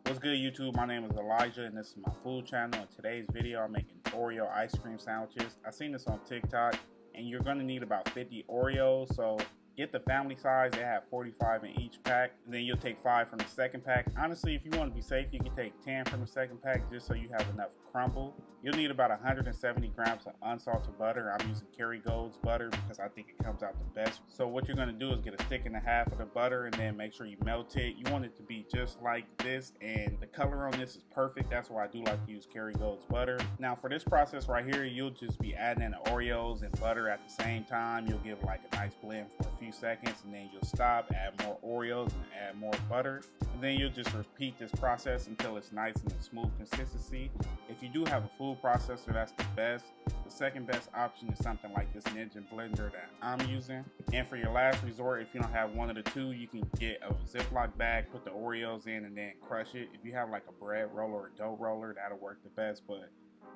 What's good, YouTube? My name is Elijah and this is my food channel. In today's video I'm making Oreo ice cream sandwiches. I seen this on TikTok and you're going to need about 50 Oreos, so get the family size. They have 45 in each pack, and then you'll take 5 from the second pack. Honestly, if you want to be safe, you can take 10 from the second pack just so you have enough crumble. You'll need about 170 grams of unsalted butter. I'm using Kerrygold's butter because I think it comes out the best. So what you're going to do is get a stick and a half of the butter and then make sure you melt it. You want it to be just like this, and the color on this is perfect. That's why I do like to use Kerrygold's butter. Now for this process right here, you'll just be adding in the Oreos and butter at the same time. You'll give like a nice blend for a few seconds, and then you'll stop, add more Oreos and add more butter, and then you'll just repeat this process until it's nice and a smooth consistency. If you do have a food processor, that's the best. The second best option is something like this Ninja blender that I'm using. And for your last resort, if you don't have one of the two, you can get a Ziploc bag, put the Oreos in, and then crush it. If you have like a bread roller or a dough roller, that'll work the best. But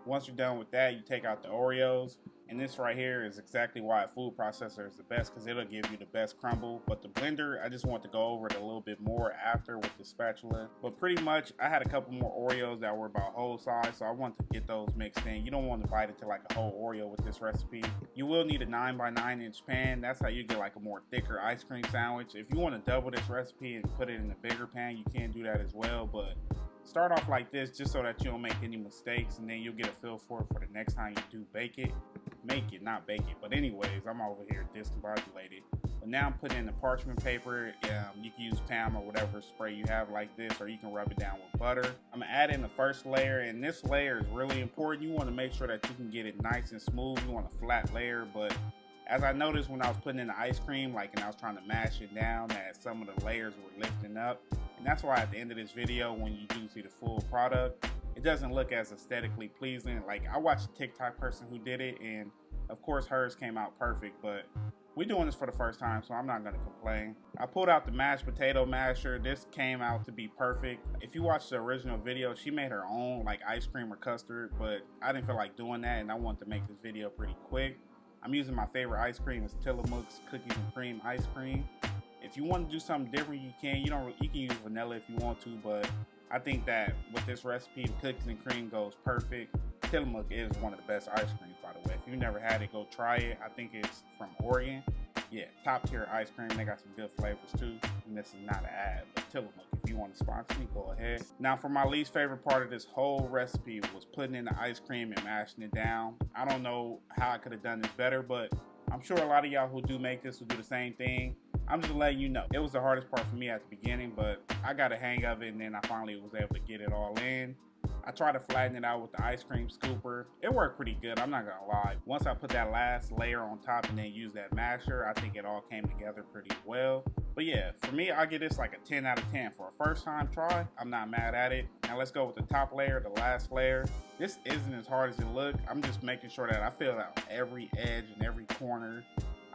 once you're done with that, you take out the Oreos. And this right here is exactly why a food processor is the best, because it'll give you the best crumble. But the blender, I just want to go over it a little bit more after with the spatula. But pretty much, I had a couple more Oreos that were about whole size, so I want to get those mixed in. You don't want to bite into like a whole Oreo with this recipe. You will need a 9 by 9 inch pan. That's how you get like a more thicker ice cream sandwich. If you want to double this recipe and put it in a bigger pan, you can do that as well. But start off like this just so that you don't make any mistakes, and then you'll get a feel for it for the next time you do bake it. Make it, not bake it. But anyways, I'm over here discombobulated. But now I'm putting in the parchment paper. You can use Pam or whatever spray you have like this, or you can rub it down with butter. I'm gonna add in the first layer, and this layer is really important. You want to make sure that you can get it nice and smooth. You want a flat layer, but as I noticed when I was putting in the ice cream, and I was trying to mash it down, that some of the layers were lifting up. And that's why at the end of this video, when you do see the full product, it doesn't look as aesthetically pleasing. Like, I watched a TikTok person who did it, and of course hers came out perfect, but we're doing this for the first time, so I'm not gonna complain. I pulled out the mashed potato masher. This came out to be perfect. If you watch the original video, she made her own like ice cream or custard, but I didn't feel like doing that, and I wanted to make this video pretty quick. I'm using my favorite ice cream. It's Tillamook's cookies and cream ice cream. If you want to do something different, you can. You can use vanilla if you want to, but I think that with this recipe, the cookies and cream goes perfect. Tillamook is one of the best ice creams, by the way. If you've never had it, go try it. I think it's from Oregon. Yeah, top tier ice cream. They got some good flavors too. And this is not an ad, but Tillamook, if you want to sponsor me, go ahead. Now for my least favorite part of this whole recipe was putting in the ice cream and mashing it down. I don't know how I could have done this better, but I'm sure a lot of y'all who do make this will do the same thing. I'm just letting you know. It was the hardest part for me at the beginning, but I got a hang of it, and then I finally was able to get it all in. I tried to flatten it out with the ice cream scooper. It worked pretty good, I'm not gonna lie. Once I put that last layer on top and then use that masher, I think it all came together pretty well. But yeah, for me, I give this like a 10 out of 10. For a first time try, I'm not mad at it. Now let's go with the top layer, the last layer. This isn't as hard as it looks. I'm just making sure that I fill out every edge and every corner.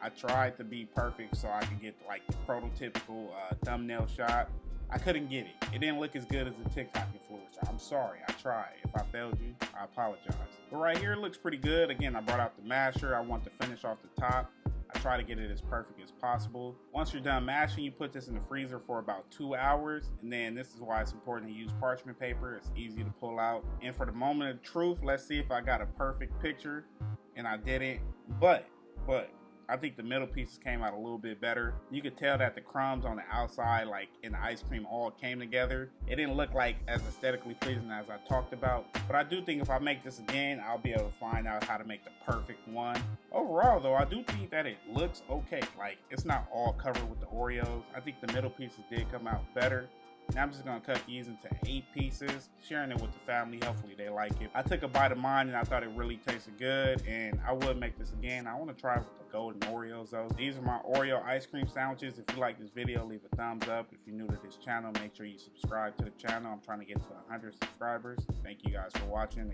I tried to be perfect so I could get like the prototypical thumbnail shot. I couldn't get it. It didn't look as good as the TikTok influencer. I'm sorry, I tried. If I failed you, I apologize. But right here, it looks pretty good. Again, I brought out the masher. I want to finish off the top. I try to get it as perfect as possible. Once you're done mashing, you put this in the freezer for about 2 hours. And then this is why it's important to use parchment paper. It's easy to pull out. And for the moment of truth, let's see if I got a perfect picture. And I didn't. But I think the middle pieces came out a little bit better. You could tell that the crumbs on the outside, like in the ice cream, all came together. It didn't look like as aesthetically pleasing as I talked about. But I do think if I make this again, I'll be able to find out how to make the perfect one. Overall though, I do think that it looks okay. Like, it's not all covered with the Oreos. I think the middle pieces did come out better. Now I'm just gonna cut these into 8 pieces, sharing it with the family. Hopefully they like it. I took a bite of mine and I thought it really tasted good, and I would make this again. I want to try with the golden Oreos though. These are my Oreo ice cream sandwiches. If you like this video, leave a thumbs up. If you're new to this channel, make sure you subscribe to the channel. I'm trying to get to 100 subscribers. Thank you guys for watching.